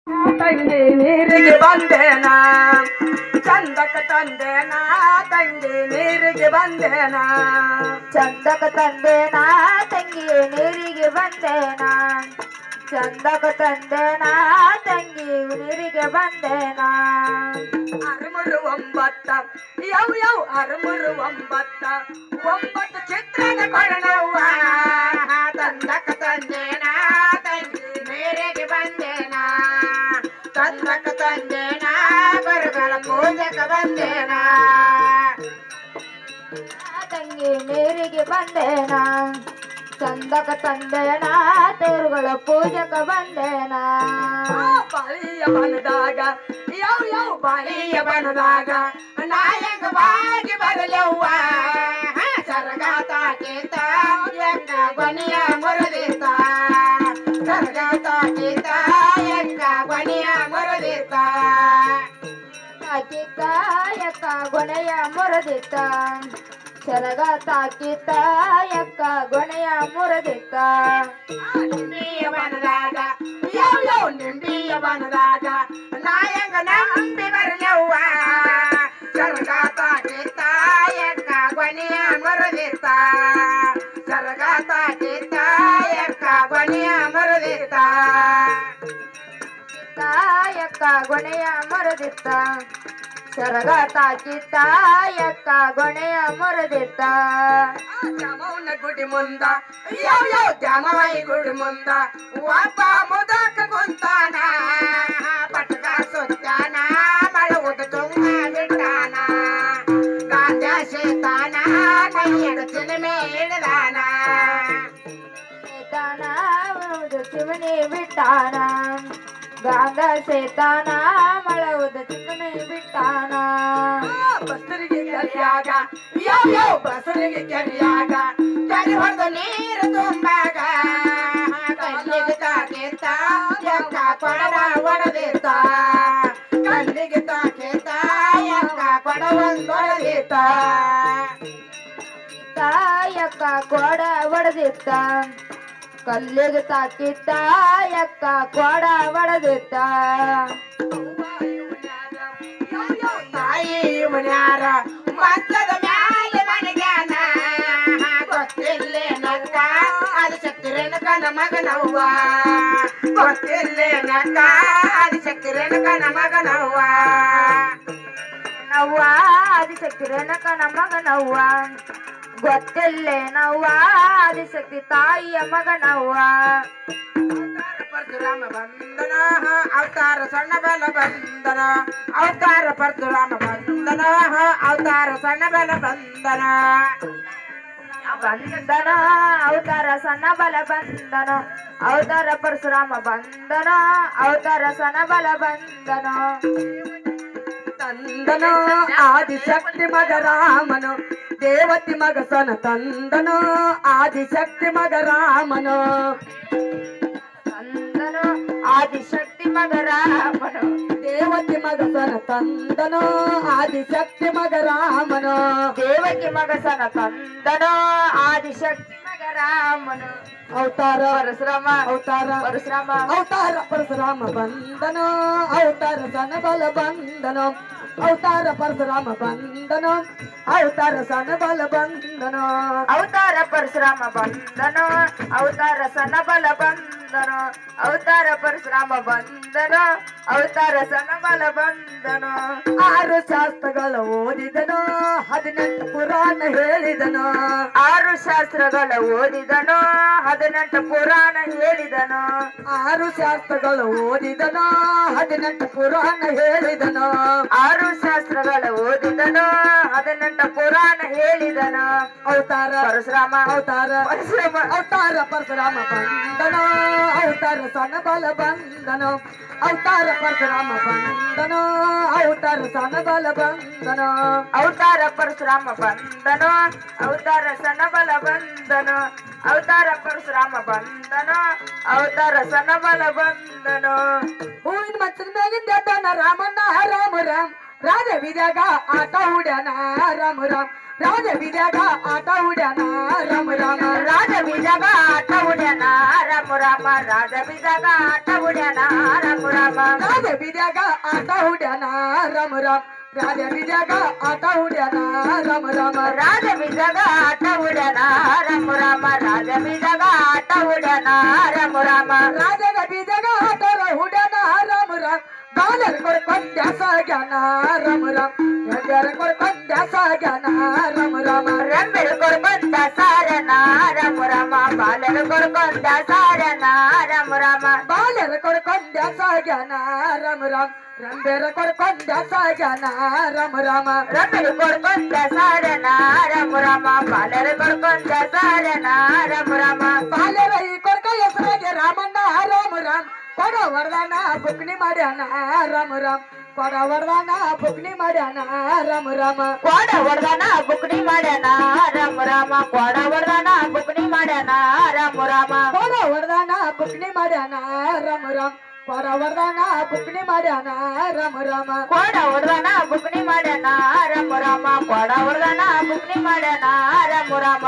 ತಂಗಿ ನೀರಿಗೆ ಬಂದೇನಾ ಚಂದಕ ತಂದೇನಾ ತಂಗಿ ನೀರಿಗೆ ಬಂದೇನಾ ಚಂದಕ ತಂದೇನಾ ತಂಗಿ ನೀರಿಗೆ ಬಂದೇನಾ ಚಂದಕ ತಂದೇನಾ ತಂಗಿ ನೀರಿಗೆ ಬಂದೇನಾ ಅರಮುರು ಒಂಬತ್ತ ಯವ್ ಯವ್ ಅರಮುರು ಒಂಬತ್ತು ಚಿತ್ರದ ಕೊಡನವ್ವ ತಂದಕ ತಂದೇನಾ ತಂಗಿ ನೀರಿಗೆ ಬಂದೇನಾ ತಂದಕ ತಂದೇನಾ ಗುರುಗಳ ಪೂಜೆಗೆ ಬಂದೇನಾ ತಂಗಿ ನೀರಿಗೆ ಬಂದೇನಾ ಚಂದಕ ತಂದೇನಾ ದೇವರುಗಳ ಪೂಜಕ ಬಂದೇನಾ ಬಾಳಿಯ ಬನದಾಗ ಯವ್ ಯವ್ ಬಾಳಿಯ ಬನದಾಗ ನಾಯಕ ಬಾಗಿ ಬರಲವ್ವ ಸರಗಾತಾಕೇತ ಎಂಗ ಬನಿಯ ಮುರದಿತ ಸರಗಾತಾಕೇತ ಎಂಗ ಬನಿಯ ಮುರದಿತ ತಾಕಿತ ಯಕ್ಕ ಗೊನೆಯ ಮುರದಿತ್ತ ಸರಗ ತಾಕಿತ ಯಕ್ಕ ಗೊನೆಯ ಮುರದಿತ್ತ ನಿಂಬಿಯ ಬನದಾಗ ಯವ್ ಯವ್ ನಿಂಬಿಯ ಬನದಾಗ ನಾಯಕ ನಂಬಿ ಬರಲವ್ವ ಸರಗಾತಾಕೇತ ಎಂಗ ಬನಿಯ ಮುರದಿತ ಸರಗಾತಾಕೇತ ಎಂಗ ಬನಿಯ ಮುರದಿತ ಯಕ್ಕ ಗೊನೆಯ ಮುರದಿತ್ತ ಸರಗ ತಾಕಿತ್ತ ಯಕ್ಕ ಗೊನೆಯ ಮುರದಿತ್ತ ದ್ಯಾಮವ್ವನ ಗುಡಿ ಮುಂದ ಯವ್ ಯವ್ ದ್ಯಾಮವ್ವನ ಗುಡಿ ಮುಂದ ಒಬ್ಬ ಮುದಕ ಕುಂತಾನ ಪಟಕ ಸುತ್ತಾನ ಮಳವುದ ತುಂಬ ಬಿಟ್ಟಾನ ಗಾಂಜಾ ಶೇತಾನ ಕೈಯಡ ಚಿಲುಮೆ ಹಿಡಿದಾನ ಸೇತಾನ ಚಿಮಣಿ ಬಿಟ್ಟಾನ ಗಾಂಧ ಸೇತಾನ ಮಳವುದ ಚಿಮಣಿ ಬಿಟ್ಟಾನ ಬಸರಿಗೆ ಕೆರಿಯಾಗ ಯವ್ ಯವ್ ಬಸರಿಗೆ ಕೆರಿಯಾಗ ಕೆರೆ ಹೊಡೆದ ನೀರು ತುಂಬಾಗ ಕಲ್ಲಿಗೆ ತಾಕೇತ ಯಕ್ಕ ಕೊಡವ ಒಡೆದಿತ್ತ ಕಲ್ಲಿಗೆ ತಾಕೇತ ಯಕ್ಕ ಕೊಡವೊಂದೊಡೆದಿತ್ತ ಯಕ್ಕ ಕೋಡ ಒಡೆದಿತ್ತ ಕಲ್ಲಿಗೆ ತಾಕಿತ್ತ ಯಕ್ಕ ಕೋಡ ಒಡೆದಿತ್ತ ತಾಯಿ ಮನ್ಯಾರ ಮತ್ತದ ಮ್ಯಾಲೆ ಮನೆಗ್ಯಾನ ಗೊತ್ತಿಲ್ಲೇ ನಕ್ಕ ಅದು ಶಕ್ತಿರೇನಕನ ಮಗನವ್ವ ಗೊತ್ತಿಲ್ಲೇ ನಕ್ಕ ಅದು ಶಕ್ತಿರೇನಕನ ಮಗನವ್ವ ನವ್ವ ಆದಿಶಕ್ತಿ ರೇಣಕನ ಮಗನವ್ವ ಗೊತ್ತಿಲ್ಲೇನವ್ವ ಆದಿಶಕ್ತಿ ತಾಯಿಯ ಮಗನವ್ವ ಪರಶುರಾಮ ಬಂದನ ಅವತಾರ ಸಣ್ಣ ಬೆಲ ಬಂದನ ಅವತಾರ ಪರಶುರಾಮ ಬಂದನ ಅವತಾರ ಸಣ್ಣ ಬೆಲ ಬಂದನ ಬಂದನ ಅವತಾರ ಸಣ್ಣ ಬಲ ಬಂದನ ಅವತಾರ ಪರಶುರಾಮ ಬಂದನ ಅವತಾರ ಸಣ್ಣ ಬಲ ಬಂದನ ತಂದನ ಆದಿಶಕ್ತಿ ಮಗ ರಾಮನು ದೇವತಿ ಮಗ ಸನ ತಂದನು ಆದಿಶಕ್ತಿ ಮಗ ರಾಮನು ತಂದನು ಆದಿಶಕ್ತಿ ಮಗ ರಾಮನು ದೇವತಿ ಮಗ ಸನ ತಂದನು ಆದಿಶಕ್ತಿ ಮಗ ರಾಮನು ದೇವಕಿ ಮಗಸನ ತಂದನು ಆದಿಶಕ್ತಿ ಮಗ ರಾಮನು ಅವತಾರ ಪರಶುರಾಮ ಅವತಾರ ಪರಶುರಾಮ ಅವತಾರ ಪರಶುರಾಮ ಬಂದನು ಅವತಾರ ಸನ ಬಲ ಬಂದನು ಅವತಾರ ಪರಶುರಾಮ ಬಂದನು ಅವತಾರ ಸನ ಬಲ ಬಂದನು ಅವತಾರ ಪರಶುರಾಮ ಬಂದನು ಅವತಾರ ಸನ ಬಲ ಬಂದನು ಅವತಾರ ಪರಶುರಾಮ ಬಂದನು ಅವತಾರ ಸನ ಬಲ ಬಂದನು ಆರು ಶಾಸ್ತ್ರಗಳ ಓದಿದನು 18 ಪುರಾಣ ಹೇಳಿದನು ಆರು ಶಾಸ್ತ್ರಗಳ ಓದಿದನು 18 ಪುರಾಣ ಹೇಳಿದನು ಆರು ಶಾಸ್ತ್ರಗಳ ಓದಿದನು 18 ಪುರಾಣ ಹೇಳಿದನು ಆರು ಶಾಸ್ತ್ರಗಳ ಓದಿದನು 18 ಪುರಾಣ ಹೇಳಿದನು ಅವತಾರ ಪರಶುರಾಮ ಅವತಾರ ಪರಶುರಾಮ ಅವತಾರ ಪರಶುರಾಮ ಬಂದನು ಅವತಾರ ಸನ ಬಲ ಬಂದನು ಅವತಾರ ಪರಶುರಾಮ ಬಂದನು ಅವತಾರ ಸನ ಬಲ ಬಂದನು ಅವತಾರ ಪರಶುರಾಮ ಬಂದನು ಅವತಾರ ಸನ ಬಲ ಬಂದನು ಅವತಾರ ಪರಶುರಾಮ ಬಂದನು ಅವತಾರ ಸನ ಬಲ ಬಂದನು ಹೂವಿನ ಮಚ್ಚದ ಮ್ಯಾಗಿಂದ ರಾಮಣ್ಣ ರಾಮ ರಾಮ್ ರಾಜ ವಿದ್ಯಾಗ ಆಟ ಹುಡ್ಯಾನ ರಾಮ ರಾಮ್ ರಾಜ ಬಿದ್ಯಾಗ ಆಟ ಉಡ್ಯಾನ ರಾಮ ರಾಮ ರಾಜ ಬೀಜಾಗ ಆಟ ಉಡ್ಯಾನ ರಾಮ ರಾಮ ರಾಜ ಬೀಜಾಗ ಆಟ ಉಡ್ಯಾನ ರಾಮ ರಾಮ ರಾಜ ಬಿದ್ಯಾಗ ಆಟ ಉಡ್ಯಾನ ರಾಮ ರಾಮ ರಾಜ ಬಿದ್ಯಾಗ ಆಟ ಉಡ್ಯಾನ ರಾಮ ರಾಮ ರಾಜ ಬೀಜಾಗ ಆಟ ಉಡ್ಯಾನ ರಾಮ ರಾಮ ರಾಜ ಬೀಜಾಗ ಆಟ ಉಡ್ಯಾನ ರಾಮ ರಾಮ ರಾಜಗ ಬೀಜಗ ಆಟ ಉಡ್ಯಾನ ರಾಮ ರಾಮ ಬಾಲರ್ ಕೊಡ್ಕೊಂಡ ಸಾಗ್ಯಾನ ರಾಮ ರಾಮ ಹೆಂಗರ ಕೊಡ್ಕೊಂಡ ಸಾಗ್ಯಾನ ರಾಮ ರಾಮ ರೆಂಬೆಳು ಕೊಡ್ಕೊಂಡ ಸಾರನ ರಾಮ ರಾಮ ಬಾಲರು ಕೊಡ್ಕೊಂಡ ಸಾರನ ರಾಮ ರಾಮ ಬಾಲರ ಕೊಡ್ಕೊಂಡ ಸಾಗ್ಯಾನ ರಾಮ ರಾಮ ರಂಬೆರ ಕೊಡ್ಕೊಂಡ ಸಾಗ್ಯಾನ ರಾಮ ರಾಮ ರೆಂಬೆಳು ಕೊಡ್ಕೊಂಡ ಸಾರನ ರಾಮ ರಾಮ ಬಾಲರು ಕೊಡ್ಕೊಂಡ ಸಾರನ ರಾಮ ರಾಮ ಬಾಲರ ಈ ಕೊಡ್ಕ ಹೆಸರಾಗೆ ರಾಮಣ್ಣ ರಾಮ ರಾಮ ಕೊಡ ವರದಾನ ಬುಕ್ನಿ ಮಾಡ್ಯಾನ ರಾಮ ರಾಮ ಕೊಡ ವರದಾನ ಬುಕ್ನಿ ಮಾಡ್ಯಾನ ರಾಮ ರಾಮ ಕೋಡ ಹೊಡ್ದಾನ ಬುಕ್ನಿ ಮಾಡ್ಯಾನ ರಾಮ ರಾಮ ಕೋಡ ಹೊಡ್ದಾನ ಬುಕ್ನಿ ಮಾಡ್ಯಾನ ರಾಮ ರಾಮ ಕೊಡ ವರದಾನ ಬುಕ್ನಿ ಮಾಡ್ಯಾನ ರಾಮ ರಾಮ ಕೊಡ ವರದಾನ ಬುಕ್ನಿ ಮಾಡ್ಯಾನ ರಾಮ ರಾಮ ಕೋಡ ಹೊಡ್ದಾನ ಬುಕ್ನಿ ಮಾಡ್ಯಾನ ರಾಮ ರಾಮ ಕೋಡ ಹೊಡ್ದಾನ ಬುಕ್ನಿ ಮಾಡ್ಯಾನ ರಾಮ ರಾಮ